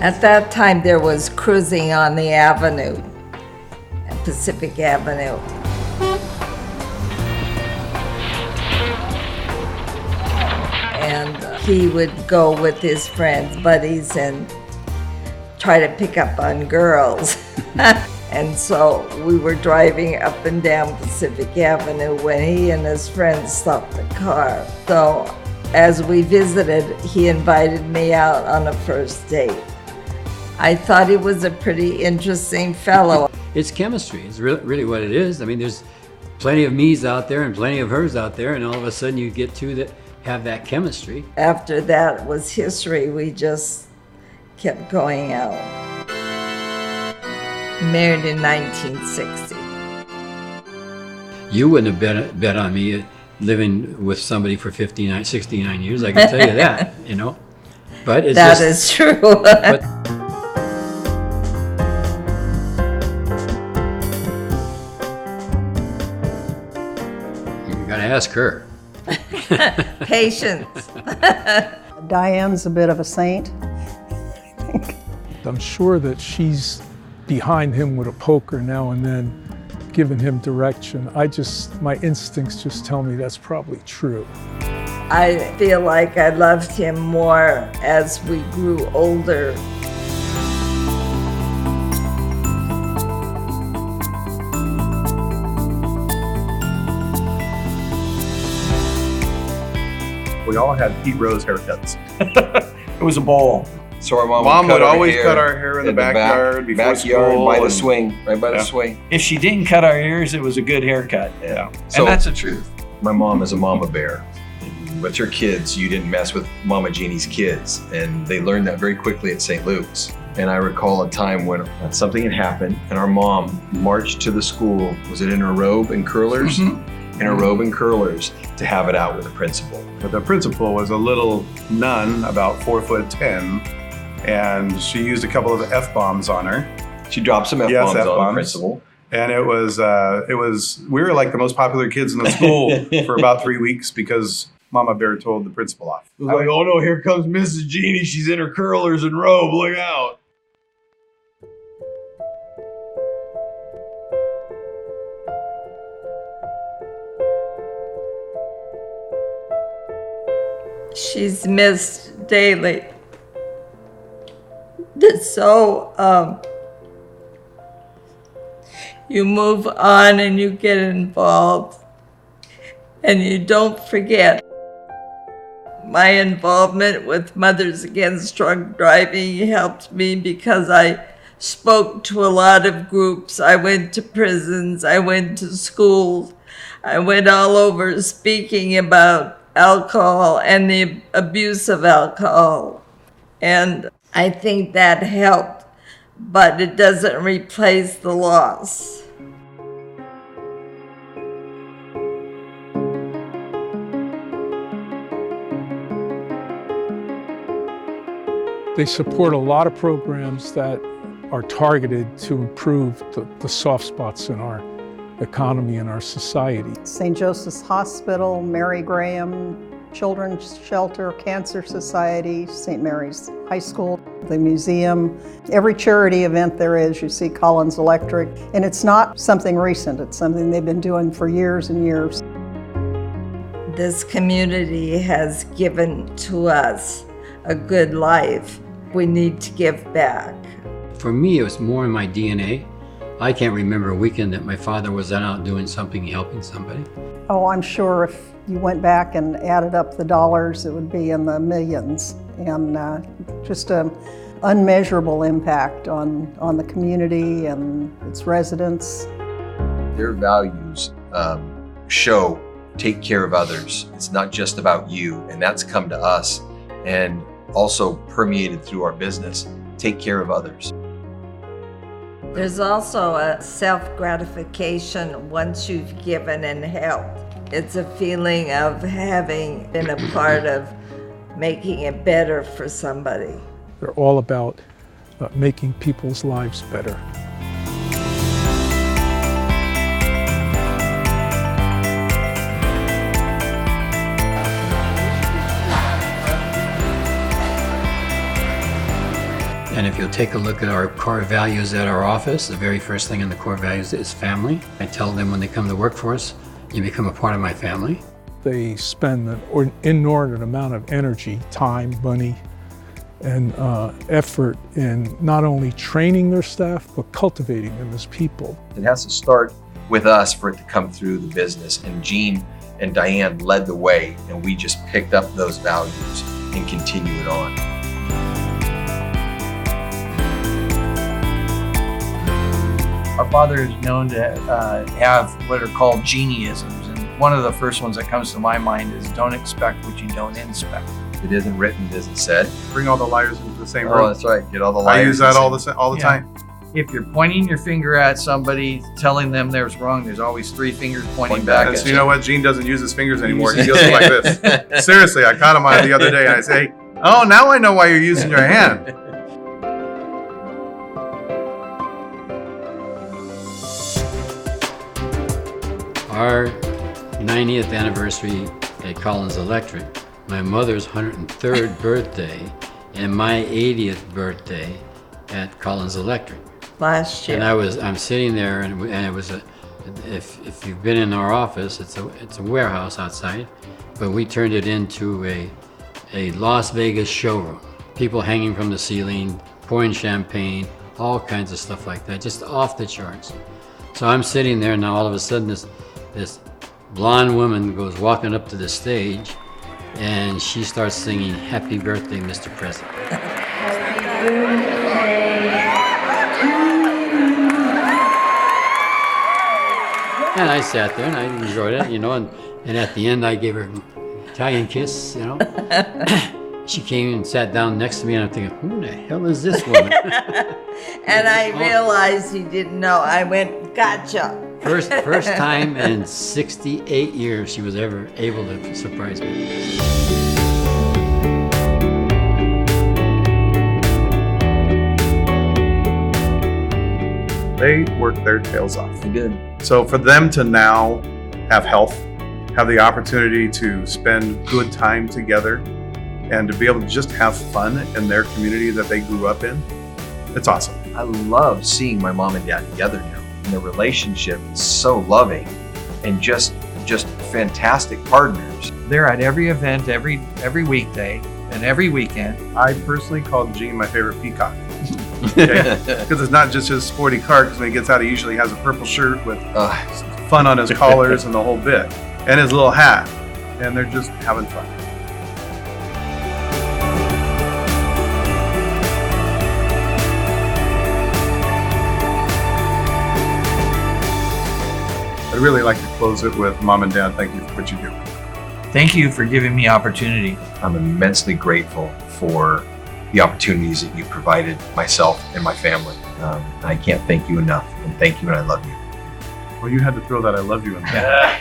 At that time, there was cruising on the avenue, Pacific Avenue. And he would go with his friends, buddies, and try to pick up on girls. And so we were driving up and down Pacific Avenue when he and his friends stopped the car. So as we visited, he invited me out on a first date. I thought he was a pretty interesting fellow. It's chemistry. It's really what it is. I mean, there's plenty of me's out there and plenty of hers out there, and all of a sudden you get two that have that chemistry. After that was history. We just kept going out. Married in 1960. You wouldn't have bet on me living with somebody for 69 years. I can tell you that, you know. But it's that is true. But you got to ask her. Patience. Diane's a bit of a saint, I think. I'm sure that she's behind him with a poker now and then, giving him direction. My instincts just tell me that's probably true. I feel like I loved him more as we grew older. We all had Pete Rose haircuts. It was a bowl. So our Mom would always cut our hair in the backyard before school. By the swing, right by the swing. If she didn't cut our ears, it was a good haircut. Yeah. So, and that's the truth. My mom is a mama bear. With her kids, you didn't mess with Mama Jeannie's kids. And they learned that very quickly at St. Luke's. And I recall a time when something had happened and our mom marched to the school. Was it in her robe and curlers? Mm-hmm. In her robe and curlers to have it out with the principal. But the principal was a little nun, about 4'10", and she used a couple of F-bombs on her. She dropped some F-bombs on the principal. And it was, we were like the most popular kids in the school for about 3 weeks because Mama Bear told the principal off. It was like, oh no, here comes Mrs. Jeannie. She's in her curlers and robe, look out. She's missed daily. So you move on and you get involved and you don't forget. My involvement with Mothers Against Drunk Driving helped me because I spoke to a lot of groups. I went to prisons, I went to schools, I went all over speaking about alcohol and the abuse of alcohol. And I think that helped, but it doesn't replace the loss. They support a lot of programs that are targeted to improve the soft spots in our economy and our society. St. Joseph's Hospital, Mary Graham Children's Shelter, Cancer Society, St. Mary's High School, the museum. Every charity event there is, you see Collins Electric. And it's not something recent, it's something they've been doing for years and years. This community has given to us a good life. We need to give back. For me, it was more in my DNA. I can't remember a weekend that my father was out doing something, helping somebody. Oh, I'm sure if you went back and added up the dollars, it would be in the millions. And just an unmeasurable impact on the community and its residents. Their values show take care of others. It's not just about you, and that's come to us and also permeated through our business. Take care of others. There's also a self-gratification once you've given and helped. It's a feeling of having been a part of making it better for somebody. They're all about making people's lives better. And if you'll take a look at our core values at our office, the very first thing in the core values is family. I tell them when they come to work for us, you become a part of my family. They spend an inordinate amount of energy, time, money, and effort in not only training their staff, but cultivating them as people. It has to start with us for it to come through the business. And Gene and Dianne led the way, and we just picked up those values and continue it on. Our father is known to have what are called Genie-isms. And one of the first ones that comes to my mind is don't expect what you don't inspect. It isn't written, it isn't said. Bring all the liars into the same room. Oh, that's right. Get all the liars. I use that all the Yeah. time. If you're pointing your finger at somebody, telling them there's wrong, there's always 3 fingers pointing back And at so you. you know what? Gene doesn't use his fingers anymore. He does it like this. Seriously, I caught him on it the other day, and I say, "Oh, now I know why you're using your hand." Our 90th anniversary at Collins Electric, my mother's 103rd birthday, and my 80th birthday at Collins Electric. Last year. And I'm sitting there, and it was if you've been in our office, it's a warehouse outside, but we turned it into a Las Vegas showroom. People hanging from the ceiling, pouring champagne, all kinds of stuff like that, just off the charts. So I'm sitting there, and now all of a sudden this blonde woman goes walking up to the stage, and she starts singing "Happy Birthday, Mr. President." And I sat there and I enjoyed it, and at the end I gave her an Italian kiss, She came and sat down next to me, and I'm thinking, who the hell is this woman? And I realized he didn't know. I went, gotcha. First time in 68 years she was ever able to surprise me. They work their tails off. Good. So for them to now have health, have the opportunity to spend good time together, and to be able to just have fun in their community that they grew up in, it's awesome. I love seeing my mom and dad together now. And the relationship is so loving and just fantastic partners. They're at every event, every weekday, and every weekend. I personally call Gene my favorite peacock. Okay? Because it's not just his sporty car, because when he gets out, he usually has a purple shirt with fun on his collars and the whole bit, and his little hat, and they're just having fun. I'd really like to close it with Mom and Dad, thank you for what you do. Thank you for giving me opportunity. I'm immensely grateful for the opportunities that you provided myself and my family. I can't thank you enough, and thank you, and I love you. Well, you had to throw that "I love you" in there.